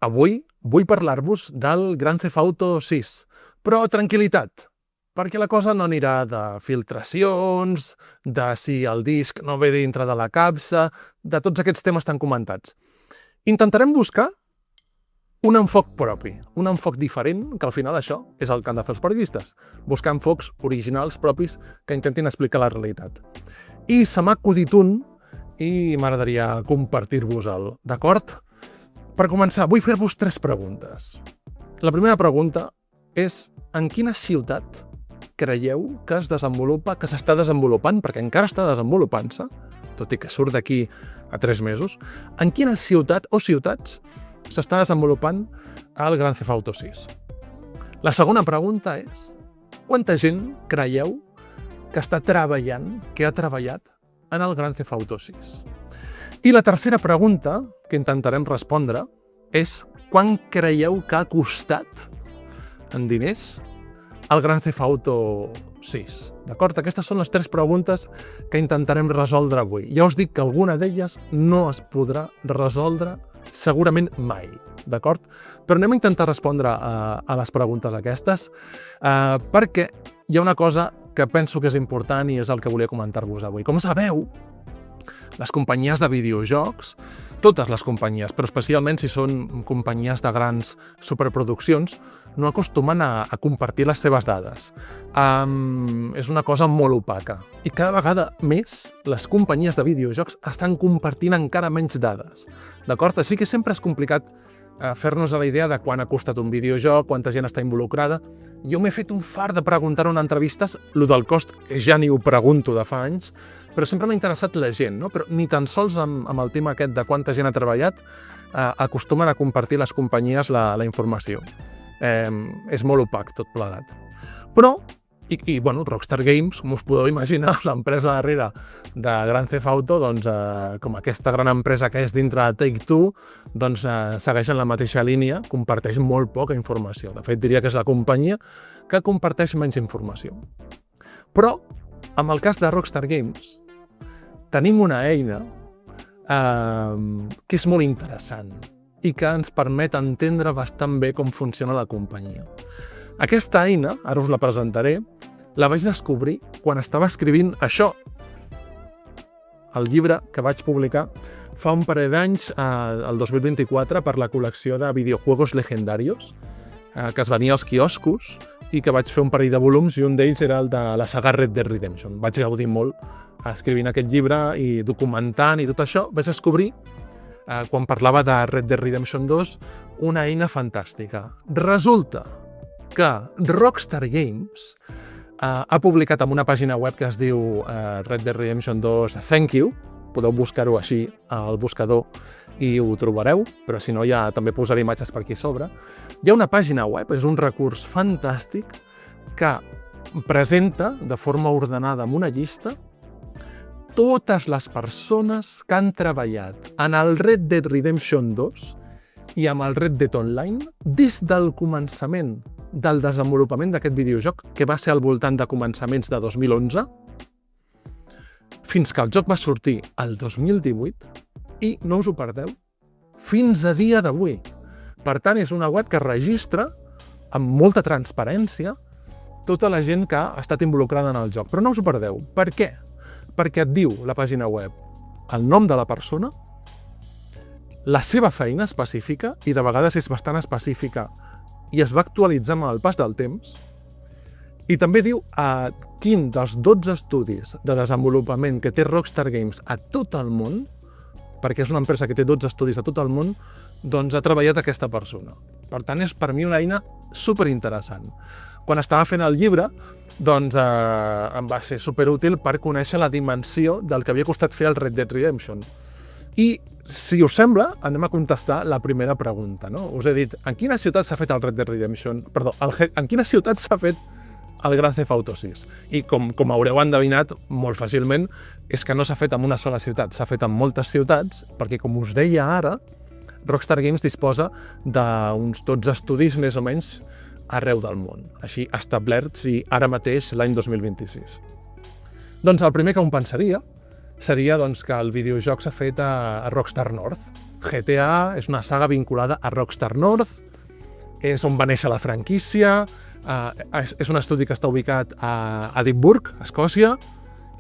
Avui vull parlar-vos del Grand Theft Auto 6, però tranquil·litat, perquè la cosa no anirà de filtracions, de si el disc no ve dintre de la capsa, de tots aquests temes tan comentats. Intentarem buscar un enfoc propi, un enfoc diferent, que al final això és el que han de fer els periodistes, buscar enfocs originals propis que intentin explicar la realitat. I se m'ha acudit un i m'agradaria compartir-vos-el, d'acord? Per començar, vull fer-vos 3 preguntes. La primera pregunta és: en quina ciutat creieu que s'està desenvolupant, perquè encara està desenvolupant-se, tot i que surt d'aquí a 3 mesos, en quina ciutat o ciutats s'està desenvolupant el Grand Theft Auto 6? La segona pregunta és: quanta gent creieu que està treballant, que ha treballat en el Grand Theft Auto 6? I la tercera pregunta que intentarem respondre és: quant creieu que ha costat en diners el Grand Theft Auto 6? D'acord? Aquestes són les 3 preguntes que intentarem resoldre avui. Ja us dic que alguna d'elles no es podrà resoldre segurament mai, d'acord? Però anem a intentar respondre a les preguntes aquestes perquè hi ha una cosa que penso que és important i és el que volia comentar-vos avui. Com sabeu, les companyies de videojocs, totes les companyies, però especialment si són companyies de grans superproduccions, no acostumen a compartir les seves dades. És una cosa molt opaca. I cada vegada més les companyies de videojocs estan compartint encara menys dades. D'acord? Així que sempre és complicat fer-nos a la idea de quan ha costat un videojoc, quanta gent està involucrada. Jo m'he fet un fart de preguntar en entrevistes, lo del cost ja ni ho pregunto de fa anys, però sempre m'ha interessat la gent, no? Però ni tan sols amb el tema aquest de quanta gent ha treballat acostumen a compartir les companyies la informació. És molt opac tot plegat. Però, bueno, Rockstar Games, com us podeu imaginar, l'empresa darrere de Grand Theft Auto, doncs, com aquesta gran empresa que és dintre de Take-Two, doncs segueix en la mateixa línia, comparteix molt poca informació. De fet, diria que és la companyia que comparteix menys informació. Però, amb el cas de Rockstar Games, tenim una eina que és molt interessant i que ens permet entendre bastant bé com funciona la companyia. Aquesta eina, ara us la presentaré, la vaig descobrir quan estava escrivint això, el llibre que vaig publicar fa un parell d'anys, el 2024, per la col·lecció de videojuegos legendarios, que es venia als quioscos i que vaig fer un parell de volums i un d'ells era el de la saga Red Dead Redemption. Vaig gaudir molt escrivint aquest llibre i documentant i tot això. Vaig descobrir, quan parlava de Red Dead Redemption 2, una eina fantàstica. Resulta que Rockstar Games ha publicat en una pàgina web que es diu Red Dead Redemption 2 Thank You. Podeu buscar-ho així al buscador i ho trobareu, però si no ja també posaré imatges per aquí a sobre. Hi ha una pàgina web, és un recurs fantàstic que presenta de forma ordenada amb una llista totes les persones que han treballat en el Red Dead Redemption 2 i amb el Red Dead Online des del començament del desenvolupament d'aquest videojoc, que va ser al voltant de començaments de 2011, fins que el joc va sortir el 2018 i, no us ho perdeu, fins a dia d'avui. Per tant, és una web que registra amb molta transparència tota la gent que ha estat involucrada en el joc. Però no us ho perdeu. Per què? Perquè et diu la pàgina web el nom de la persona, la seva feina específica, i de vegades és bastant específica i es va actualitzar amb el pas del temps, i també diu quin dels 12 estudis de desenvolupament que té Rockstar Games a tot el món, perquè és una empresa que té 12 estudis a tot el món, doncs ha treballat aquesta persona. Per tant, és per mi una eina superinteressant. Quan estava fent el llibre, doncs em va ser superútil per conèixer la dimensió del que havia costat fer el Red Dead Redemption. I, si us sembla, anem a contestar la primera pregunta, no? Us he dit, en quina ciutat s'ha fet el Red Dead Redemption? Perdó, en quina ciutat s'ha fet el Grand Theft Auto 6? I com haureu endevinat molt fàcilment, és que no s'ha fet en una sola ciutat, s'ha fet en moltes ciutats, perquè, com us deia ara, Rockstar Games disposa d'uns 12 estudis més o menys arreu del món, així establerts i ara mateix l'any 2026. Doncs el primer que un pensaria seria que el videojoc s'ha fet a Rockstar North, GTA és una saga vinculada a Rockstar North, és on va néixer la franquícia, és un estudi que està ubicat a Edimburg, a Escòcia,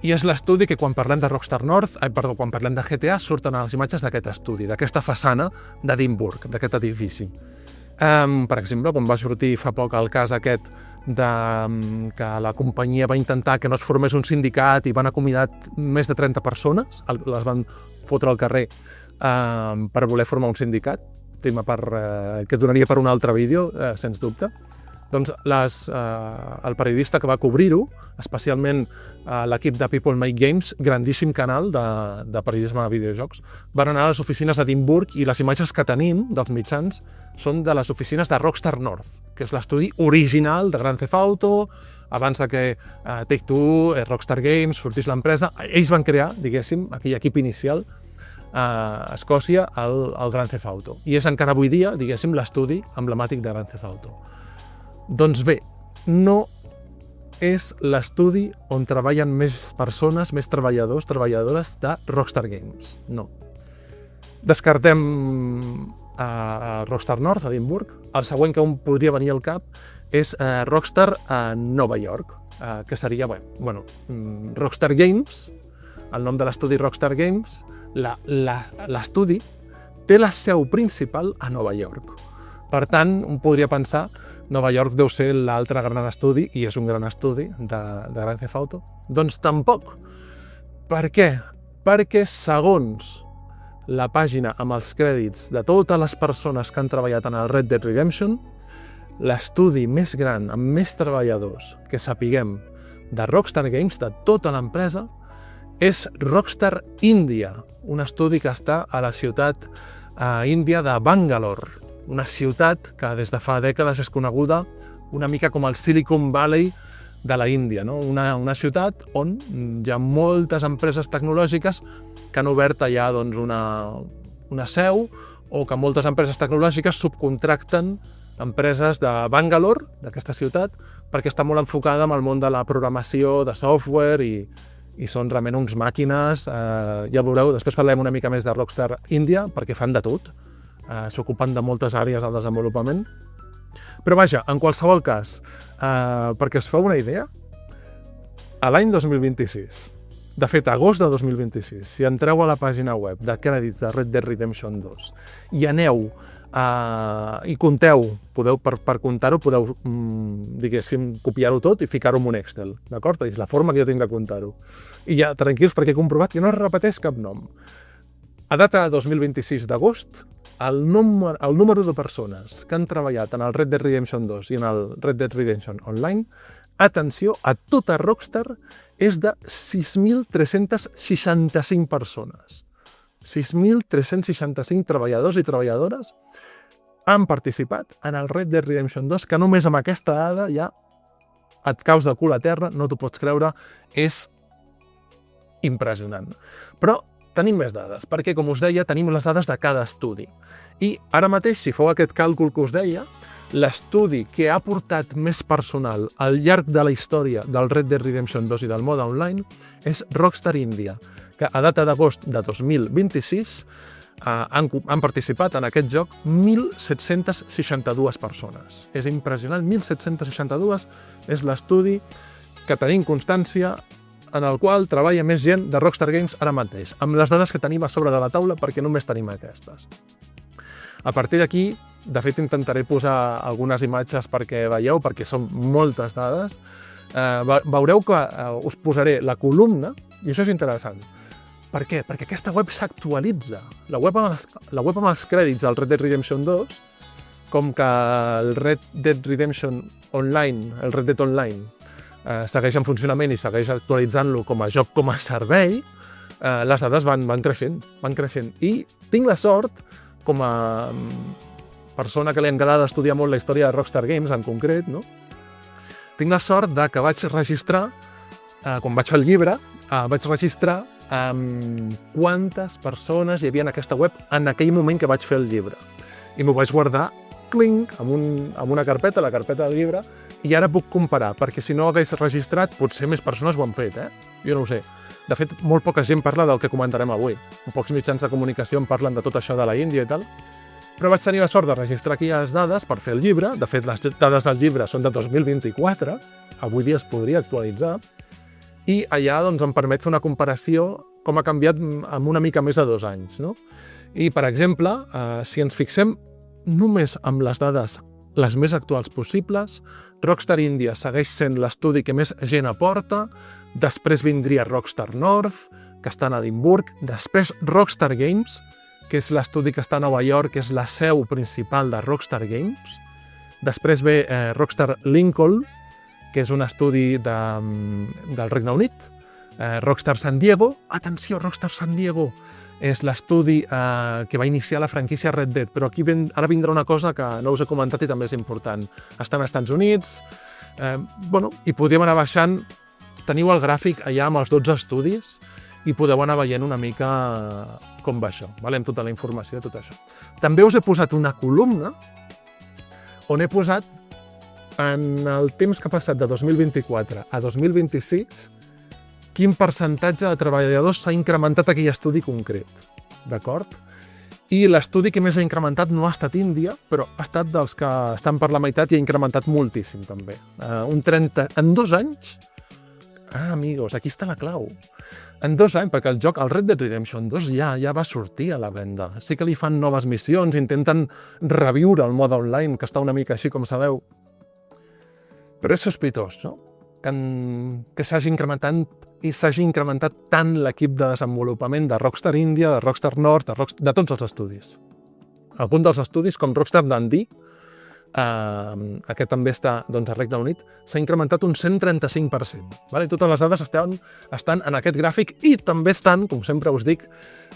i és l'estudi que quan parlem de Rockstar North, quan parlem de GTA, surten a les imatges d'aquest estudi, d'aquesta façana d'Edimburg, d'aquest edifici. Per exemple, quan va sortir fa poc el cas aquest que la companyia va intentar que no es formés un sindicat i van acomiadar més de 30 persones, les van fotre al carrer per voler formar un sindicat, tema que donaria per un altre vídeo, sens dubte. Doncs el periodista que va cobrir-ho, especialment l'equip de People Make Games, grandíssim canal de periodisme de videojocs, van anar a les oficines d'Edimburg i les imatges que tenim dels mitjans són de les oficines de Rockstar North, que és l'estudi original de Grand Theft Auto, abans que Take-Two, Rockstar Games, sortís l'empresa. Ells van crear, diguéssim, aquell equip inicial a Escòcia, el Grand Theft Auto. I és encara avui dia, diguéssim, l'estudi emblemàtic de Grand Theft Auto. Doncs bé, no és l'estudi on treballen més persones, més treballadors, treballadores de Rockstar Games. No. Descartem a Rockstar North, a Edimburg. El següent que podria venir al cap és Rockstar a Nova York, que seria, Rockstar Games, el nom de l'estudi Rockstar Games. L'estudi té la seu principal a Nova York. Per tant, un podria pensar Nova York deu ser l'altre gran estudi, i és un gran estudi de Grand Theft Auto. Doncs tampoc. Per què? Perquè segons la pàgina amb els crèdits de totes les persones que han treballat en el Red Dead Redemption, l'estudi més gran, amb més treballadors que sapiguem de Rockstar Games, de tota l'empresa, és Rockstar India, un estudi que està a la ciutat índia de Bangalore, una ciutat que des de fa dècades és coneguda una mica com el Silicon Valley de la Índia, no? Una ciutat on hi ha moltes empreses tecnològiques que han obert allà una seu, o que moltes empreses tecnològiques subcontracten empreses de Bangalore, d'aquesta ciutat, perquè està molt enfocada en el món de la programació, de software, i són realment uns màquines. Ja veureu, després parlem una mica més de Rockstar India, perquè fan de tot. S'ocupen de moltes àrees del desenvolupament. Però vaja, en qualsevol cas, perquè us feu una idea, a l'any 2026, de fet, agost de 2026, si entreu a la pàgina web de crèdits de Red Dead Redemption 2 i aneu i compteu, per comptar-ho, podeu, diguéssim, copiar-ho tot i ficar-ho en un Excel, d'acord? És la forma que jo tinc de comptar-ho. I ja, tranquils, perquè he comprovat que no es repeteix cap nom. A data de 2026 d'agost, el número de persones que han treballat en el Red Dead Redemption 2 i en el Red Dead Redemption Online, atenció, a tota Rockstar, és de 6.365 persones. 6.365 treballadors i treballadores han participat en el Red Dead Redemption 2, que només amb aquesta dada ja et caus de cul a terra, no t'ho pots creure, és impressionant. Però tenim més dades, perquè, com us deia, tenim les dades de cada estudi. I ara mateix, si feu aquest càlcul que us deia, l'estudi que ha portat més personal al llarg de la història del Red Dead Redemption 2 i del mode online és Rockstar India, que a data d'agost de 2026 han participat en aquest joc 1.762 persones. És impressionant, 1.762 és l'estudi que tenim constància en el qual treballa més gent de Rockstar Games ara mateix, amb les dades que tenim a sobre de la taula, perquè només tenim aquestes. A partir d'aquí, de fet, intentaré posar algunes imatges perquè veieu, perquè són moltes dades. Veureu que us posaré la columna, i això és interessant. Per què? Perquè aquesta web s'actualitza. La web amb els crèdits del Red Dead Redemption 2, com que el Red Dead Redemption Online, el Red Dead Online, segueix en funcionament i segueix actualitzant-lo com a joc, com a servei, les dades van creixent. I tinc la sort, com a persona que li agrada estudiar molt la història de Rockstar Games en concret, no? Tinc la sort que vaig registrar, quan vaig fer el llibre, vaig registrar quantes persones hi havia en aquesta web en aquell moment que vaig fer el llibre. I m'ho vaig guardar, clinc, amb una carpeta, la carpeta del llibre, i ara puc comparar, perquè si no hagués registrat, potser més persones ho han fet, jo no ho sé. De fet, molt poca gent parla del que comentarem avui. Pocs mitjans de comunicació en parlen de tot això de la Índia i tal. Però vaig tenir la sort de registrar aquelles dades per fer el llibre. De fet, les dades del llibre són de 2024. Avui dia es podria actualitzar. I allà doncs, em permet fer una comparació com ha canviat en una mica més de 2 anys. No? I, per exemple, si ens fixem només amb les dades les més actuals possibles, Rockstar India segueix sent l'estudi que més gent aporta, després vindria Rockstar North, que està a Edimburg, després Rockstar Games, que és l'estudi que està a Nova York, que és la seu principal de Rockstar Games, després ve Rockstar Lincoln, que és un estudi del Regne Unit, Rockstar San Diego, atenció, Rockstar San Diego, és l'estudi que va iniciar la franquícia Red Dead, però aquí ara vindrà una cosa que no us he comentat i també és important. Està als Estats Units, i podríem anar baixant, teniu el gràfic allà amb els 12 estudis i podeu anar veient una mica com va això, amb tota la informació de tot això. També us he posat una columna on he posat en el temps que ha passat de 2024 a 2026 quin percentatge de treballadors s'ha incrementat aquell estudi concret, d'acord? I l'estudi que més ha incrementat no ha estat Índia, però ha estat dels que estan per la meitat i ha incrementat moltíssim, també. Un 30... En 2 anys? Amigos, aquí està la clau. En 2 anys, perquè el joc, el Red Dead Redemption 2, ja va sortir a la venda. Sí que li fan noves missions, intenten reviure el mode online, que està una mica així, com sabeu. Però és sospitós, no? Que s'hagi incrementat tant l'equip de desenvolupament de Rockstar India, de Rockstar North, de tots els estudis. Alguns dels estudis, com Rockstar Dundee, aquest també està al Regne Unit, s'ha incrementat un 135%. I totes les dades estan en aquest gràfic i també estan, com sempre us dic,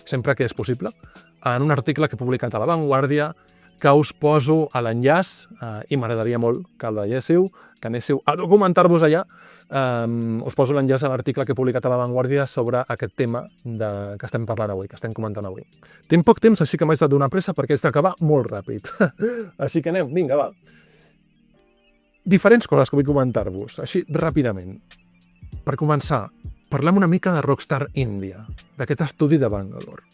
sempre que és possible, en un article que he publicat a La Vanguardia, que us poso a l'enllaç, i m'agradaria molt que el veiéssiu, que anéssiu a documentar-vos allà. Us poso l'enllaç a l'article que he publicat a La Vanguardia sobre aquest tema que estem parlant avui, que estem comentant avui. Tinc poc temps, així que m'haig de donar pressa perquè haig d'acabar molt ràpid. Així que anem, vinga, va. Diferents coses que vull comentar-vos, així ràpidament. Per començar, parlem una mica de Rockstar India, d'aquest estudi de Bangalore.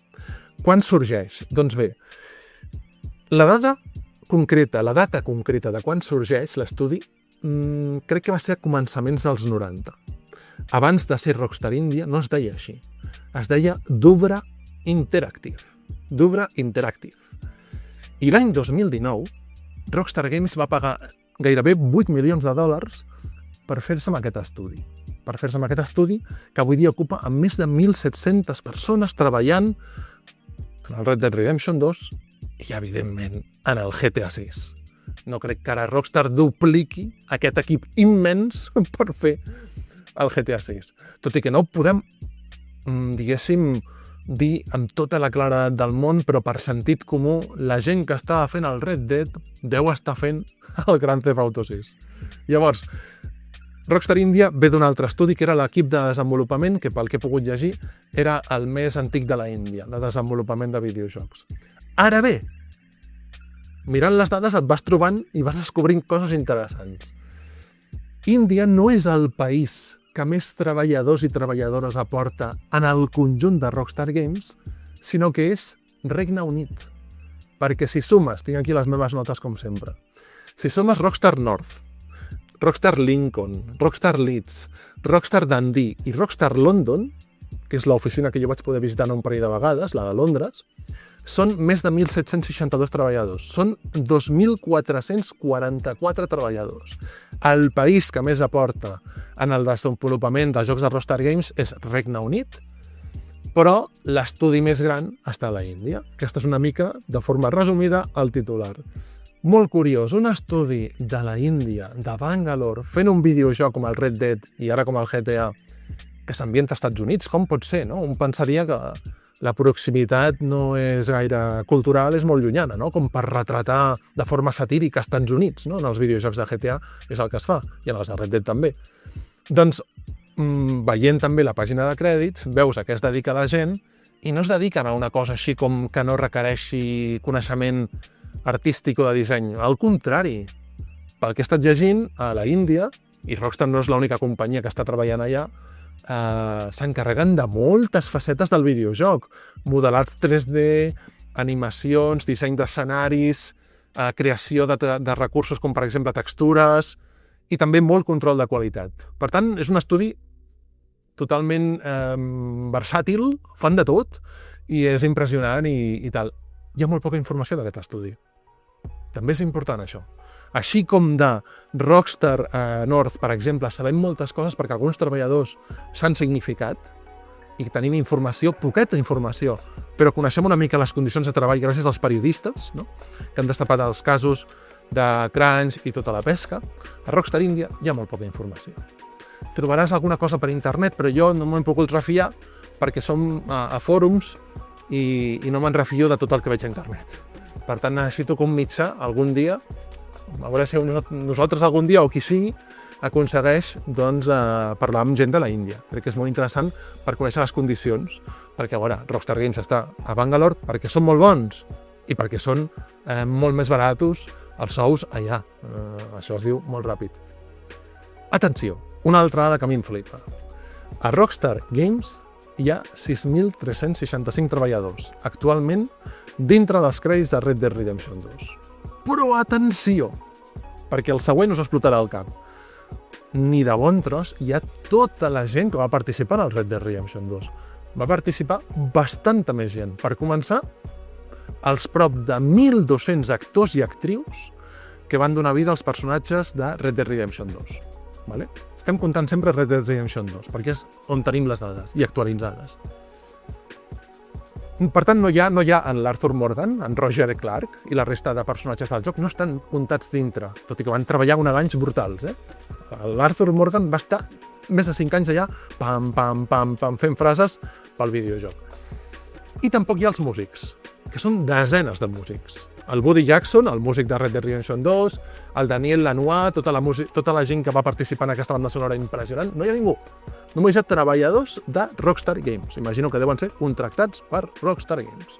Quan sorgeix? Doncs bé, la data concreta de quan sorgeix l'estudi crec que va ser a començaments dels 90. Abans de ser Rockstar India no es deia així. Es deia Dubra Interactive. Dubra Interactive. I l'any 2019, Rockstar Games va pagar gairebé $8 milions per fer-se amb aquest estudi. Per fer-se amb aquest estudi que avui dia ocupa amb més de 1.700 persones treballant en el Red Dead Redemption 2 i, evidentment, en el GTA 6. No crec que ara Rockstar dupliqui aquest equip immens per fer el GTA 6. Tot i que no ho podem, diguéssim, dir amb tota la claredat del món, però per sentit comú, la gent que estava fent el Red Dead deu estar fent el Grand Theft Auto 6. Llavors, Rockstar India ve d'un altre estudi, que era l'equip de desenvolupament, que pel que he pogut llegir, era el més antic de la Índia, de desenvolupament de videojocs. Ara bé, mirant les dades et vas trobant i vas descobrint coses interessants. Índia no és el país que més treballadors i treballadores aporta en el conjunt de Rockstar Games, sinó que és Regne Unit. Perquè si sumes, tinc aquí les meves notes com sempre, si sumes Rockstar North, Rockstar Lincoln, Rockstar Leeds, Rockstar Dundee i Rockstar London, que és l'oficina que jo vaig poder visitar un parell de vegades, la de Londres, són més de 1.762 treballadors. Són 2.444 treballadors. El país que més aporta en el desenvolupament dels jocs de Rockstar Games és Regne Unit, però l'estudi més gran està a la Índia. Aquesta és una mica, de forma resumida, el titular. Molt curiós, un estudi de la Índia, de Bangalore, fent un videojoc com el Red Dead i ara com el GTA, que s'ambienta als Estats Units, com pot ser, no? Un pensaria que la proximitat no és gaire cultural, és molt llunyana, no? Com per retratar de forma satírica als Estats Units, no? En els videojocs de GTA és el que es fa, i en els de Red Dead també. Doncs, veient també la pàgina de crèdits, veus a què es dedica la gent, i no es dediquen a una cosa així com que no requereixi coneixement artístic o de disseny. Al contrari, pel que he estat llegint, a la Índia, i Rockstar no és l'única companyia que està treballant allà, s'encarreguen de moltes facetes del videojoc. Modelats 3D, animacions, disseny d'escenaris, creació de recursos com, per exemple, textures, i també molt control de qualitat. Per tant, és un estudi totalment versàtil, fan de tot, i és impressionant i tal. Hi ha molt poca informació d'aquest estudi. També és important això. Així com de Rockstar North, per exemple, sabem moltes coses perquè alguns treballadors s'han significat i tenim informació, poqueta informació, però coneixem una mica les condicions de treball gràcies als periodistes, no? Que han destapat els casos de Crunch i tota la pesca. A Rockstar India hi ha molt poca informació. Trobaràs alguna cosa per internet, però jo no m'he pogut refiar perquè som a fòrums i no me'n refio de tot el que veig a internet. Per tant, necessito que un mitjà algun dia, a veure si nosaltres algun dia o qui sigui, aconsegueix parlar amb gent de la Índia. Crec que és molt interessant per conèixer les condicions, perquè Rockstar Games està a Bangalore perquè són molt bons i perquè són molt més baratos els sous allà. Això es diu molt ràpid. Atenció, una altra dada que a mi em flipa. A Rockstar Games hi ha 6.365 treballadors, actualment dintre dels crèdits de Red Dead Redemption 2. Però atenció, perquè el següent us explotarà al cap. Ni de bon tros hi ha tota la gent que va participar al Red Dead Redemption 2. Va participar bastanta més gent. Per començar, els prop de 1.200 actors i actrius que van donar vida als personatges de Red Dead Redemption 2. Vale? Estem comptant sempre Red Dead Redemption 2, perquè és on tenim les dades i actualitzades. Per tant, no hi ha en l'Arthur Morgan, en Roger Clark i la resta de personatges del joc no estan comptats dintre, tot i que van treballar anys brutals. L'Arthur Morgan va estar més de 5 anys allà fent frases pel videojoc. I tampoc hi ha els músics, que són desenes de músics. El Buddy Jackson, el músic de Red Dead Redemption 2, el Daniel Lanois, tota la gent que va participar en aquesta banda sonora impressionant, no hi ha ningú. Només hi ha treballadors de Rockstar Games. Imagino que deuen ser contractats per Rockstar Games.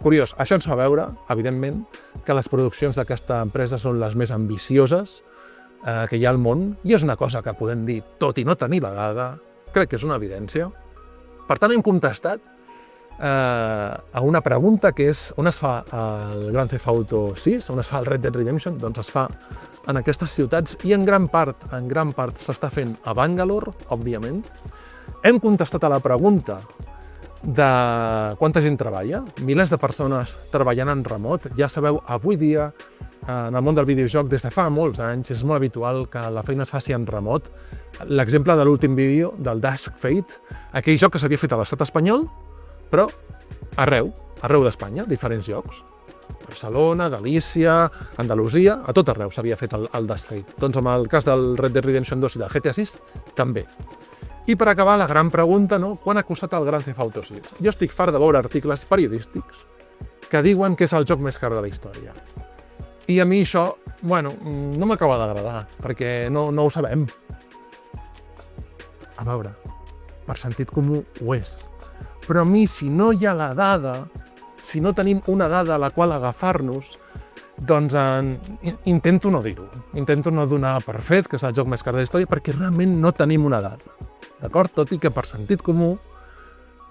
Curiós, això ens fa veure, evidentment, que les produccions d'aquesta empresa són les més ambicioses que hi ha al món, i és una cosa que podem dir, tot i no tenir la dada, crec que és una evidència. Per tant, hem contestat a una pregunta que és on es fa el Grand Theft Auto 6, on es fa el Red Dead Redemption, doncs es fa en aquestes ciutats i en gran part s'està fent a Bangalore, òbviament. Hem contestat a la pregunta de quanta gent treballa, milers de persones treballant en remot. Ja sabeu, avui dia, en el món del videojoc, des de fa molts anys, és molt habitual que la feina es faci en remot. L'exemple de l'últim vídeo, del Dusk Fate, aquell joc que s'havia fet a l'estat espanyol, però arreu d'Espanya, diferents llocs. Barcelona, Galícia, Andalusia, a tot arreu s'havia fet el Dusk Fate. Doncs amb el cas del Red Dead Redemption 2 i del GTA 6, també. I per acabar, la gran pregunta, no? Quan ha costat el Grand Theft Auto 6? Jo estic fart de veure articles periodístics que diuen que és el joc més car de la història. I a mi això, no m'acaba d'agradar, perquè no ho sabem. A veure, per sentit comú ho és. Però a mi, si no hi ha la dada, si no tenim una dada a la qual agafar-nos, doncs intento no dir-ho. Intento no donar per fet que és el joc més car de la història, perquè realment no tenim una dada. D'acord? Tot i que per sentit comú,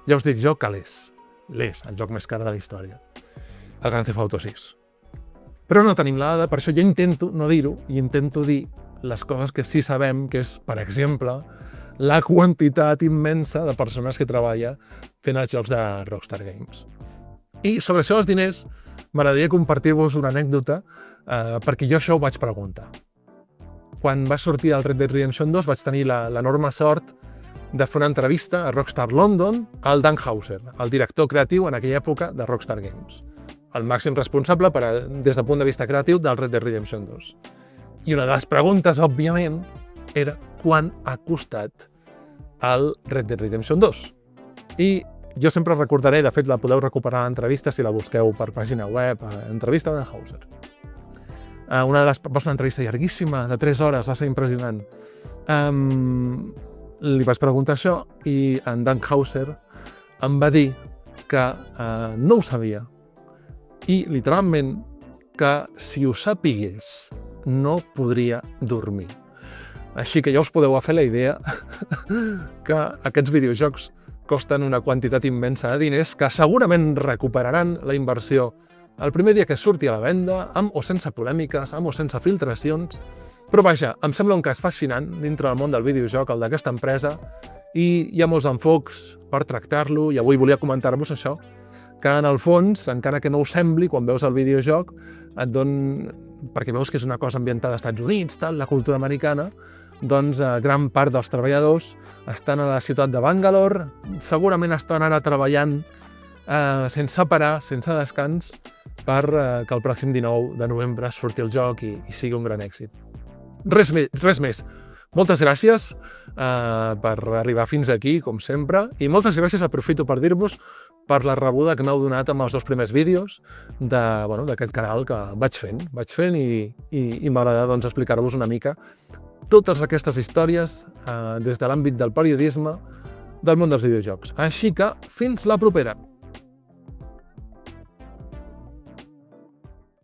ja us dic jo que l'és el joc més car de la història. El Grand Theft Auto 6. Però no tenim la dada, per això jo intento no dir-ho i intento dir les coses que sí sabem, que és, per exemple, la quantitat immensa de persones que treballa fent els jocs de Rockstar Games. I sobre això dels diners, m'agradaria compartir-vos una anècdota, perquè jo això ho vaig preguntar. Quan va sortir el Red Dead Redemption 2 vaig tenir l'enorme sort de fer una entrevista a Rockstar London al Dan Houser, el director creatiu en aquella època de Rockstar Games, el màxim responsable des del punt de vista creatiu del Red Dead Redemption 2. I una de les preguntes, òbviament, era quan ha costat el Red Dead Redemption 2. I jo sempre recordaré, de fet la podeu recuperar a l'entrevista si la busqueu per pàgina web, entrevista de Hauser. Va ser una entrevista llarguíssima, de 3 hores, va ser impressionant. Li vaig preguntar això i en Dan Houser em va dir que no ho sabia i literalment que si ho sapigués no podria dormir. Així que ja us podeu fer la idea que aquests videojocs costen una quantitat immensa de diners que segurament recuperaran la inversió el primer dia que surti a la venda, amb o sense polèmiques, amb o sense filtracions. Però vaja, em sembla un cas fascinant dintre del món del videojoc, el d'aquesta empresa, i hi ha molts enfocs per tractar-lo, i avui volia comentar-vos això, que en el fons, encara que no ho sembli, quan veus el videojoc, perquè veus que és una cosa ambientada als Estats Units, tal, la cultura americana, doncs gran part dels treballadors estan a la ciutat de Bangalore, segurament estan ara treballant sense parar, sense descans, per que el pròxim 19 de novembre surti el joc i sigui un gran èxit. Res més. Moltes gràcies per arribar fins aquí, com sempre, i moltes gràcies, aprofito per dir-vos, per la rebuda que m'heu donat amb els 2 primers vídeos d'aquest canal que vaig fent i m'agrada explicar-vos una mica totes aquestes històries des de l'àmbit del periodisme del món dels videojocs. Així que, fins la propera!